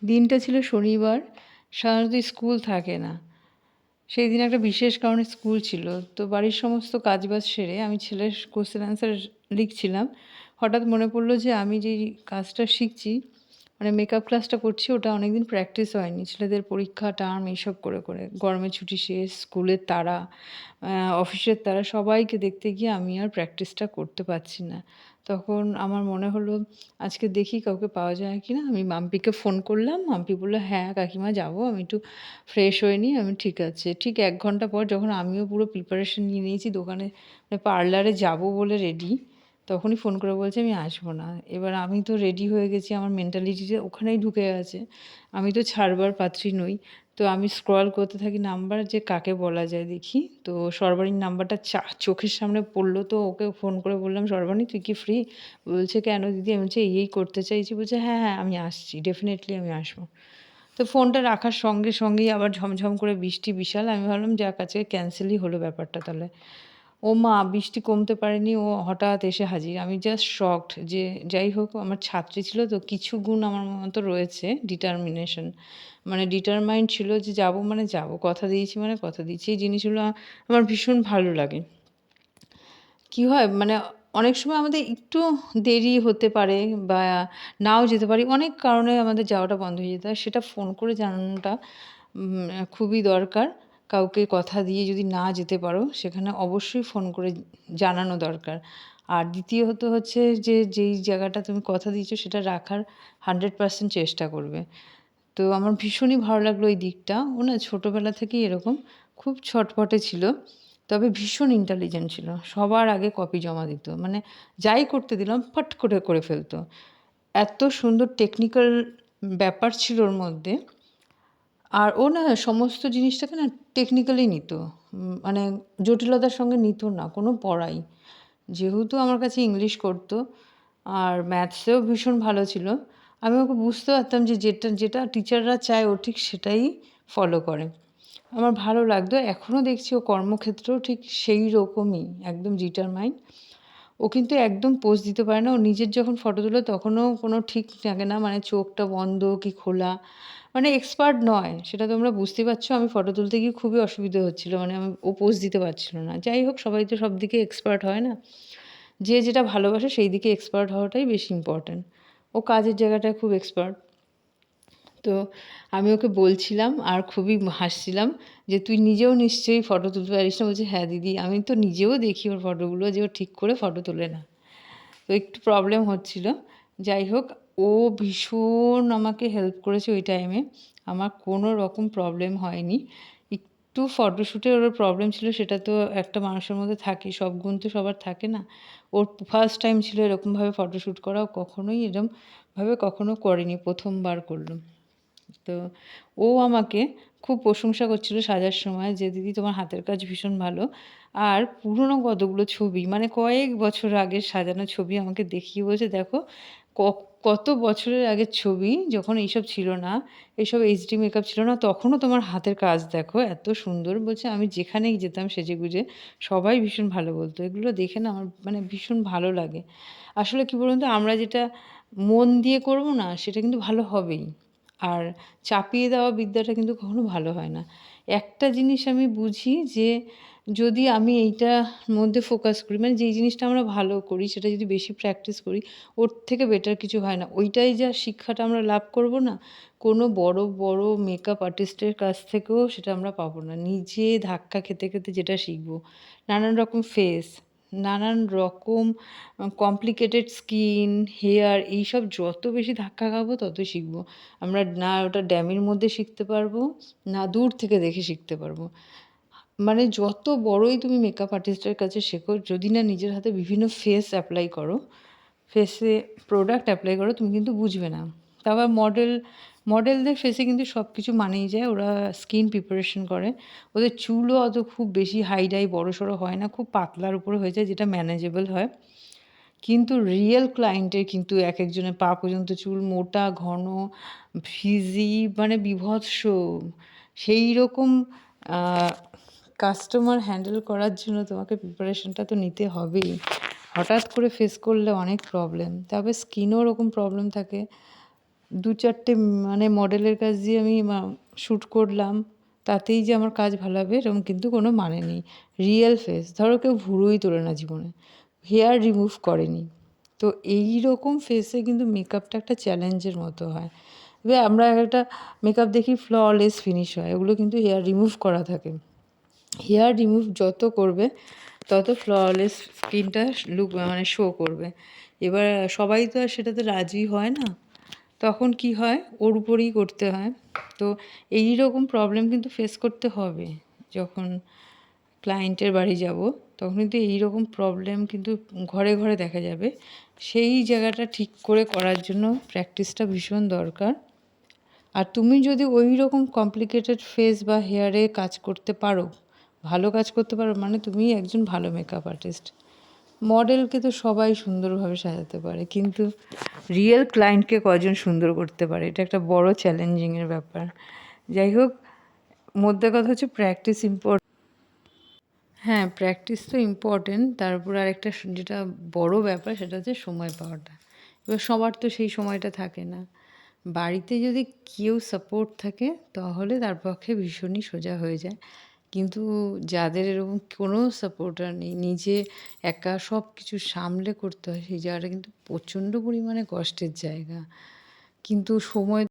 দিনটা ছিল শনিবার। সাধারণত স্কুল থাকে না। সেই দিন একটা বিশেষ কারণে স্কুল ছিল। তো বাড়ির সমস্ত কাজবাজ সেরে আমি ছেলের কোয়েশ্চেন অ্যান্সার লিখছিলাম। হঠাৎ মনে পড়ল যে আমি যেই কাজটা শিখছি, মানে মেকআপ ক্লাসটা করছি, ওটা অনেকদিন প্র্যাকটিস হয়নি। ছেলেদের পরীক্ষা, টার্ম এইসব করে। গরমের ছুটি শেষ, স্কুলের তাড়া, অফিসের তাড়া, সবাইকে দেখতে গিয়ে আমি আর প্র্যাকটিসটা করতে পারছি না। তখন আমার মনে হলো আজকে দেখি কাউকে পাওয়া যায় কিনা। আমি মাম্পিকে ফোন করলাম। মাম্পি বলল, "হ্যাঁ কাকিমা যাবো। আমি একটু ফ্রেশ হয়ে নিই।" আমি ঠিক আছে। ঠিক ১ ঘন্টা পর যখন আমিও পুরো প্রিপারেশন নিয়ে নিয়েছি দোকানে, মানে পার্লারে যাবো বলে রেডি, তখনই ফোন করে বলছে, "আমি আসবো না।" এবার আমি তো রেডি হয়ে গেছি। আমার মেন্টালিটিটা ওখানেই ঢুকে আছে। আমি তো ছাড়বার পাত্রী নই। তো আমি স্ক্রল করতে থাকি নাম্বার, যে কাকে বলা যায় দেখি। তো সর্বাণীর নাম্বারটা চোখের সামনে পড়ল। তো ওকে ফোন করে বললাম, "সর্বাণী তুই কি ফ্রি?" বলছে, "কেন দিদি?" আমি বলছি, "এই করতে চাইছি।" বলছে, "হ্যাঁ, আমি আসছি। ডেফিনিটলি আমি আসবো।" তো ফোনটা রাখার সঙ্গেই আবার ঝমঝম করে বৃষ্টি বিশাল। আমি ভাবলাম যাক আজকে ক্যানসেলই হলো ব্যাপারটা তাহলে। ওমা! বৃষ্টি কমতে পারেনি, ও হঠাৎ এসে হাজির। আমি জাস্ট শকড যে যাই হোক, আমার ছাত্রী ছিল তো কিছু গুণ আমার মতো রয়েছে, ডিটারমিনেশন। মানে ডিটারমাইন্ড ছিল যে যাবো মানে যাবো। কথা দিয়েছি মানে কথা দিয়েছি। এই জিনিসগুলো আমার ভীষণ ভালো লাগে। কি হয় মানে অনেক সময় আমাদের একটু দেরি হতে পারে বা নাও যেতে পারি। অনেক কারণে আমাদের যাওয়াটা বন্ধ হয়ে যেতে হয়। সেটা ফোন করে জানানোটা খুবই দরকার। কাউকে কথা দিয়ে যদি না যেতে পারো, সেখানে অবশ্যই ফোন করে জানানো দরকার। আর দ্বিতীয়ত হচ্ছে যে, যেই জায়গাটা তুমি কথা দিয়েছো সেটা রাখার 100% চেষ্টা করবে। তো আমার ভীষণই ভালো লাগলো এই দিকটা। ও না ছোটবেলা থেকেই এরকম খুব ছটপটে ছিল। তবে ভীষণ ইন্টেলিজেন্ট ছিল। সবার আগে কপি জমা দিত। মানে যাই করতে দিলাম ফট করে ফেলত। এত সুন্দর টেকনিক্যাল ব্যাপার ছিল ওর মধ্যে। আর ও না সমস্ত জিনিসটাকে না টেকনিক্যালি নিত। মানে জটিলতার সঙ্গে নিত না কোনো পড়াই। যেহেতু আমার কাছে ইংলিশ করতো আর ম্যাথসেও ভীষণ ভালো ছিল, আমি ওকে বুঝতে পারতাম যে যেটা টিচাররা চায় ও ঠিক সেটাই ফলো করে। আমার ভালো লাগতো। এখনও দেখছি ও কর্মক্ষেত্রেও ঠিক সেই রকমই একদম ডিটারমাইন্ড। ও কিন্তু একদম পোজ দিতে পারে না। ও নিজের যখন ফটো তোলে তখনও কোনো ঠিক থাকে না। মানে চোখটা বন্ধ কি খোলা। মানে এক্সপার্ট নয়। সেটা তোমরা বুঝতেই পারছো। আমি ফটো তুলতে গিয়ে খুবই অসুবিধা হচ্ছিল। মানে ও পোজ দিতে পারছিল না। যাই হোক সবাই তো সব দিকে এক্সপার্ট হয় না। যে যেটা ভালোবাসে সেই দিকে এক্সপার্ট হওয়াটাই বেশি ইম্পোর্টেন্ট। ও কাজের জায়গাটায় খুব এক্সপার্ট। তো আমি ওকে বলছিলাম আর খুবই হাসছিলাম যে, "তুই নিজেও নিশ্চয়ই ফটো তুলতে পারিস না?" বলছে, "হ্যাঁ দিদি, আমি তো নিজেও দেখি ওর ফটোগুলো যে ও ঠিক করে ফটো তোলে না।" তো একটু প্রবলেম হচ্ছিল। যাই হোক ও ভীষণ আমাকে হেল্প করেছে ওই টাইমে। আমার কোনো রকম প্রবলেম হয়নি। একটু ফটোশুটে ওর প্রবলেম ছিল, সেটা তো একটা মানুষের মধ্যে থাকেই। সব গুণ তো সবার থাকে না। ওর ফার্স্ট টাইম ছিল এরকমভাবে ফটোশুট করা। ও কখনোই এরমভাবে কখনো করেনি। ১ম বার করল। তো ও আমাকে খুব প্রশংসা করছিল সাজার সময় যে, "দিদি তোমার হাতের কাজ ভীষণ ভালো।" আর পুরনো কতগুলো ছবি, মানে কয়েক বছর আগের সাজানো ছবি আমাকে দেখিয়ে বলছে, "দেখো ক কত বছরের আগের ছবি, যখন এইসব ছিল না, এসব এইচডি মেকআপ ছিল না, তখনও তোমার হাতের কাজ দেখো এত সুন্দর।" বলছে, "আমি যেখানেই যেতাম সেজেগুজে সবাই ভীষণ ভালো বলত।" এগুলো দেখে না আমার মানে ভীষণ ভালো লাগে। আসলে কি বলুন তো, আমরা যেটা মন দিয়ে করব না সেটা কিন্তু ভালো হবেই। আর চাপিয়ে দেওয়া বিদ্যাটা কিন্তু কখনো ভালো হয় না। একটা জিনিস আমি বুঝি যে, যদি আমি এইটার মধ্যে ফোকাস করি, মানে যেই জিনিসটা আমরা ভালো করি সেটা যদি বেশি প্র্যাকটিস করি, ওর থেকে বেটার কিছু হয় না। ওইটাই যা শিক্ষাটা আমরা লাভ করব না, কোনো বড় মেকআপ আর্টিস্টের কাছ থেকেও সেটা আমরা পাবো না। নিজে ধাক্কা খেতে যেটা শিখব। নানান রকম ফেস, নানান রকম কমপ্লিকেটেড স্কিন, হেয়ার, এইসব যত বেশি ধাক্কা খাবো তত শিখব। আমরা না ওটা ড্যামির মধ্যে শিখতে পারবো, না দূর থেকে দেখে শিখতে পারবো। মানে যত বড়ই তুমি মেকআপ আর্টিস্টের কাছে শেখো, যদি না নিজের হাতে বিভিন্ন ফেস অ্যাপ্লাই করো, ফেসে প্রোডাক্ট এপ্লাই করো, তুমি কিন্তু বুঝবে না। তারপর মডেলদের ফেসে কিন্তু সব কিছু মানিয়ে যায়। ওরা স্কিন প্রিপারেশন করে। ওদের চুলও অত খুব বেশি হাই-ডাই বড়সড় হয় না। খুব পাতলার উপরে হয়ে যায়, যেটা ম্যানেজেবল হয়। কিন্তু রিয়েল ক্লায়েন্টের কিন্তু একেকজনের পা পর্যন্ত চুল, মোটা, ঘন, ফ্রিজি, মানে বীভৎস। সেইরকম আ কাস্টমার হ্যান্ডেল করার জন্য তোমাকে প্রিপারেশনটা তো নিতে হবেই। হঠাৎ করে ফেস করলে অনেক প্রবলেম। তবে স্কিনেও ওরকম প্রবলেম থাকে। 2-4টে মানে মডেলের কাজ দিয়ে আমি শ্যুট করলাম, তাতেই যে আমার কাজ ভালো হবে এরকম কিন্তু কোনো মানে নেই। রিয়েল ফেস, ধরো কেউ ভুরুই তোলে না জীবনে, হেয়ার রিমুভ করেনি, তো এইরকম ফেসে কিন্তু মেকআপটা একটা চ্যালেঞ্জের মতো হয়। এবার আমরা একটা মেকআপ দেখি ফ্ললেস ফিনিশ হয়, ওগুলো কিন্তু হেয়ার রিমুভ করা থাকে। হেয়ার রিমুভ যত করবে তত ফ্ললেস স্কিনটা লুক মানে শো করবে। এবার সবাই তো আর সেটাতে রাজি হয় না, তখন কি হয় ওর উপরেই করতে হয়। তো এই রকম প্রবলেম কিন্তু ফেস করতে হবে যখন ক্লায়েন্টের বাড়ি যাব, তখন কিন্তু এই রকম প্রবলেম কিন্তু ঘরে ঘরে দেখা যাবে। সেই জায়গাটা ঠিক করে করার জন্য প্র্যাকটিসটা ভীষণ দরকার। আর তুমি যদি ওই রকম কমপ্লিকেটেড ফেস বা হেয়ারে কাজ করতে পারো, ভালো কাজ করতে পারো, মানে তুমি একজন ভালো মেকআপ আর্টিস্ট। মডেলকে তো সবাই সুন্দরভাবে সাজাতে পারে, কিন্তু রিয়েল ক্লায়েন্টকে কজন সুন্দর করতে পারে, এটা একটা বড় চ্যালেঞ্জিংয়ের ব্যাপার। যাই হোক, মধ্যে কথা হচ্ছে প্র্যাকটিস ইম্পর্টেন্ট। হ্যাঁ, প্র্যাকটিস তো ইম্পর্টেন্ট, তারপর আরেকটা যেটা বড় ব্যাপার সেটা হচ্ছে সময় পাওয়াটা। এবার সবার তো সেই সময়টা থাকে না। বাড়িতে যদি কেউ সাপোর্ট থাকে তাহলে তার পক্ষে ভীষণই সোজা হয়ে যায়, কিন্তু যাদের এরকম কোনো সাপোর্টার নেই, নিজে একা সব কিছু সামলে করতে হয়, সেই জায়গাটা কিন্তু প্রচণ্ড পরিমাণে কষ্টের জায়গা। কিন্তু সময়